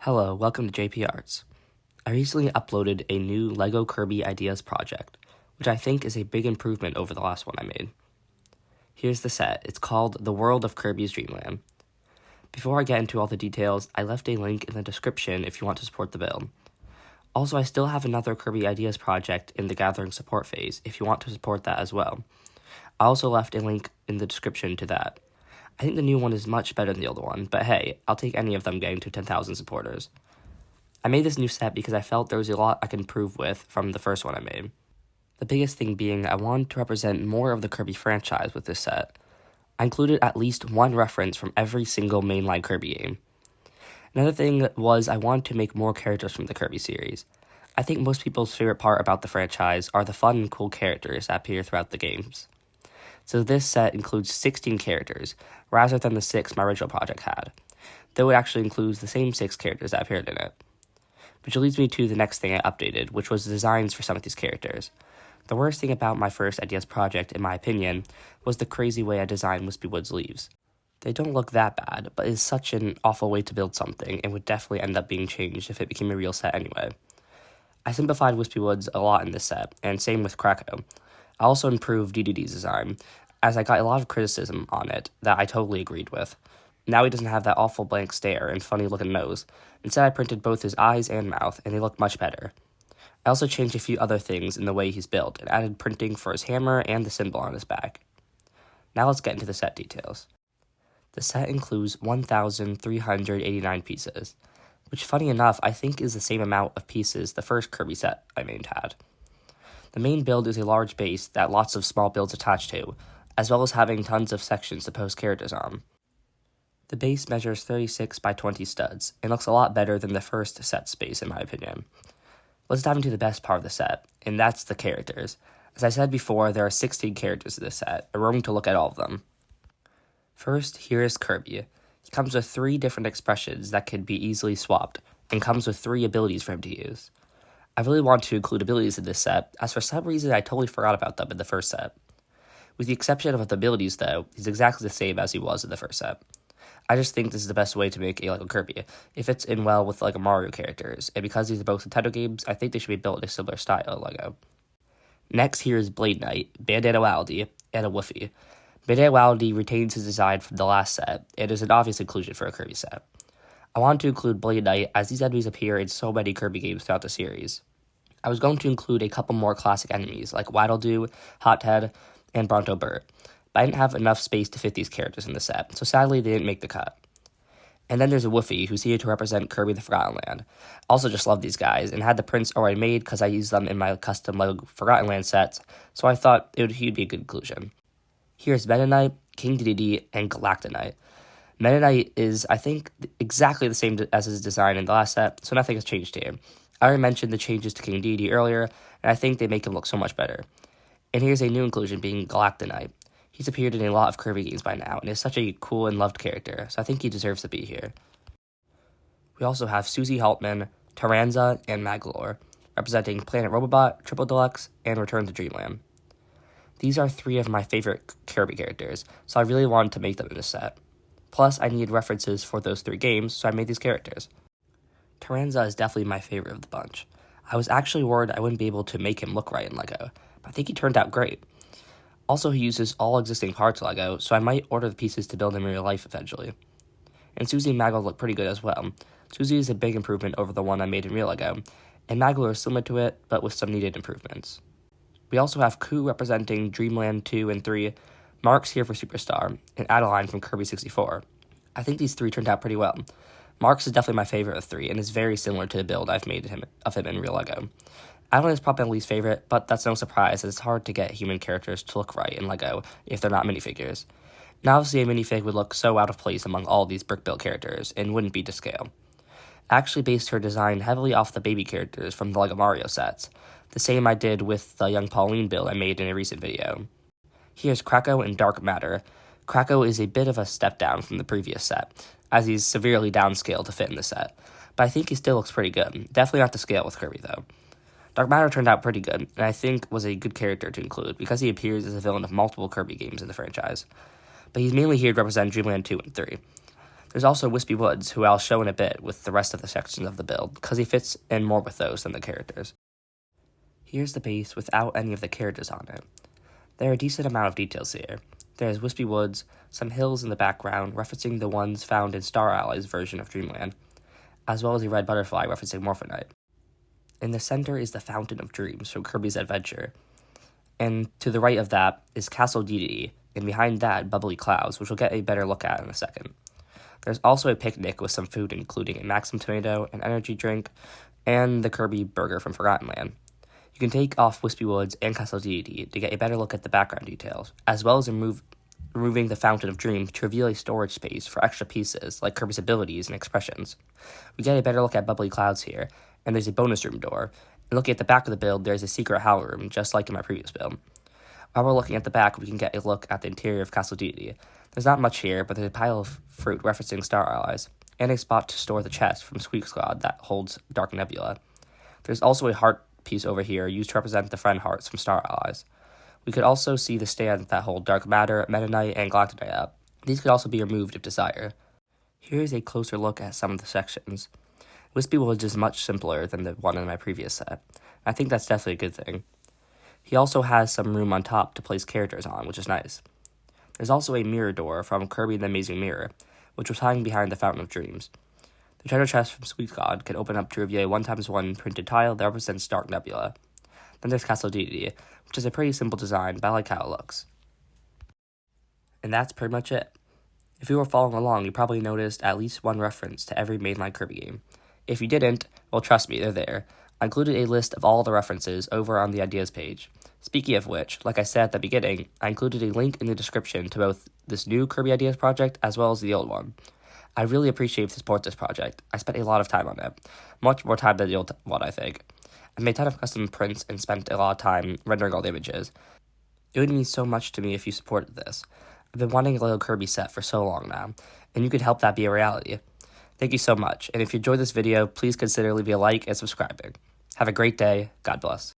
Hello, welcome to JP Arts. I recently uploaded a new LEGO Kirby Ideas project, which I think is a big improvement over the last one I made. Here's the set. It's called The World of Kirby's Dreamland. Before I get into all the details, I left a link in the description if you want to support the build. Also, I still have another Kirby Ideas project in the Gathering support phase if you want to support that as well. I also left a link in the description to that. I think the new one is much better than the older one, but hey, I'll take any of them getting to 10,000 supporters. I made this new set because I felt there was a lot I could improve with from the first one I made. The biggest thing being I wanted to represent more of the Kirby franchise with this set. I included at least one reference from every single mainline Kirby game. Another thing was I wanted to make more characters from the Kirby series. I think most people's favorite part about the franchise are the fun and cool characters that appear throughout the games. So this set includes 16 characters, rather than the 6 my original project had, though it actually includes the same 6 characters that appeared in it. Which leads me to the next thing I updated, which was the designs for some of these characters. The worst thing about my first Ideas project, in my opinion, was the crazy way I designed Wispy Wood's leaves. They don't look that bad, but it's such an awful way to build something and would definitely end up being changed if it became a real set anyway. I simplified Wispy Woods a lot in this set, and same with Krakow. I also improved DDD's design, as I got a lot of criticism on it that I totally agreed with. Now he doesn't have that awful blank stare and funny looking nose. Instead, I printed both his eyes and mouth, and they look much better. I also changed a few other things in the way he's built, and added printing for his hammer and the symbol on his back. Now let's get into the set details. The set includes 1,389 pieces, which funny enough I think is the same amount of pieces the first Kirby set I made had. The main build is a large base that lots of small builds attach to, as well as having tons of sections to post characters on. The base measures 36 by 20 studs, and looks a lot better than the first set space in my opinion. Let's dive into the best part of the set, and that's the characters. As I said before, there are 16 characters in this set, and we're going to look at all of them. First, here is Kirby. He comes with 3 different expressions that can be easily swapped, and comes with 3 abilities for him to use. I really want to include abilities in this set, as for some reason I totally forgot about them in the first set. With the exception of the abilities though, he's exactly the same as he was in the first set. I just think this is the best way to make a LEGO Kirby. It fits in well with LEGO Mario characters, and because these are both Nintendo games, I think they should be built in a similar style of LEGO. Next here is Blade Knight, Bandana Wildy, and a Woofy. Bandana Wildy retains his design from the last set, and is an obvious inclusion for a Kirby set. I wanted to include Blade Knight as these enemies appear in so many Kirby games throughout the series. I was going to include a couple more classic enemies like Waddle-Doo, Hothead, and Bronto Burt, but I didn't have enough space to fit these characters in the set, so sadly they didn't make the cut. And then there's a Woofy, who's here to represent Kirby the Forgotten Land. Also just love these guys, and had the prints already made because I used them in my custom LEGO Forgotten Land sets, so I thought he'd be a good inclusion. Here's Meta Knight, King Dedede, and Galacta Knight. Meta Knight is, I think, exactly the same as his design in the last set, so nothing has changed here. I already mentioned the changes to King Dedede earlier, and I think they make him look so much better. And here's a new inclusion being Galacta Knight. He's appeared in a lot of Kirby games by now, and is such a cool and loved character, so I think he deserves to be here. We also have Susie Haltman, Taranza, and Maglore, representing Planet Robobot, Triple Deluxe, and Return to Dreamland. These are 3 of my favorite Kirby characters, so I really wanted to make them in this set. Plus, I needed references for those 3 games, so I made these characters. Taranza is definitely my favorite of the bunch. I was actually worried I wouldn't be able to make him look right in LEGO, but I think he turned out great. Also, he uses all existing parts LEGO, so I might order the pieces to build him in real life eventually. And Susie and Maggle look pretty good as well. Susie is a big improvement over the one I made in real LEGO, and Maggle is similar to it, but with some needed improvements. We also have Ku representing Dreamland 2 and 3, Mark's here for Superstar, and Adeline from Kirby 64. I think these 3 turned out pretty well. Mark's is definitely my favorite of 3, and is very similar to the build I've made of him in real LEGO. Adeline is probably my least favorite, but that's no surprise as it's hard to get human characters to look right in LEGO if they're not minifigures. Now obviously a minifig would look so out of place among all these brick-built characters, and wouldn't be to scale. I actually based her design heavily off the baby characters from the LEGO Mario sets, the same I did with the young Pauline build I made in a recent video. Here's Krakow and Dark Matter. Krakow is a bit of a step down from the previous set, as he's severely downscaled to fit in the set, but I think he still looks pretty good. Definitely not to scale with Kirby though. Dark Matter turned out pretty good, and I think was a good character to include, because he appears as a villain of multiple Kirby games in the franchise. But he's mainly here to represent Dreamland 2 and 3. There's also Wispy Woods, who I'll show in a bit with the rest of the sections of the build, because he fits in more with those than the characters. Here's the base without any of the characters on it. There are a decent amount of details here. There's Wispy Woods, some hills in the background referencing the ones found in Star Ally's version of Dreamland, as well as a red butterfly referencing Morphinite. In the center is the Fountain of Dreams from Kirby's Adventure, and to the right of that is Castle Dedede, and behind that, Bubbly Clouds, which we'll get a better look at in a second. There's also a picnic with some food, including a Maxim tomato, an energy drink, and the Kirby burger from Forgotten Land. You can take off Wispy Woods and Castle Dedede to get a better look at the background details, as well as removing the Fountain of Dreams to reveal a storage space for extra pieces, like Kirby's abilities and expressions. We get a better look at Bubbly Clouds here, and there's a bonus room door. And looking at the back of the build, there's a secret howl room, just like in my previous build. While we're looking at the back, we can get a look at the interior of Castle Dedede. There's not much here, but there's a pile of fruit referencing Star Allies, and a spot to store the chest from Squeak Squad that holds Dark Nebula. There's also a heart piece over here used to represent the friend hearts from Star Allies. We could also see the stands that hold Dark Matter, Meta Knight, and Galactonite up. These could also be removed if desired. Here is a closer look at some of the sections. Wispy Woods is much simpler than the one in my previous set. I think that's definitely a good thing. He also has some room on top to place characters on, which is nice. There's also a mirror door from Kirby and the Amazing Mirror, which was hiding behind the Fountain of Dreams. The treasure chest from Squeak Squad can open up to reveal a 1x1 printed tile that represents Dark Nebula. Then there's Castle Dedede, which is a pretty simple design, but I like how it looks. And that's pretty much it. If you were following along, you probably noticed at least one reference to every mainline Kirby game. If you didn't, well, trust me, they're there. I included a list of all the references over on the Ideas page. Speaking of which, like I said at the beginning, I included a link in the description to both this new Kirby Ideas project as well as the old one. I really appreciate if you support this project. I spent a lot of time on it. Much more time than the old one, I think. I made a ton of custom prints and spent a lot of time rendering all the images. It would mean so much to me if you supported this. I've been wanting a little Kirby set for so long now, and you could help that be a reality. Thank you so much, and if you enjoyed this video, please consider leaving a like and subscribing. Have a great day. God bless.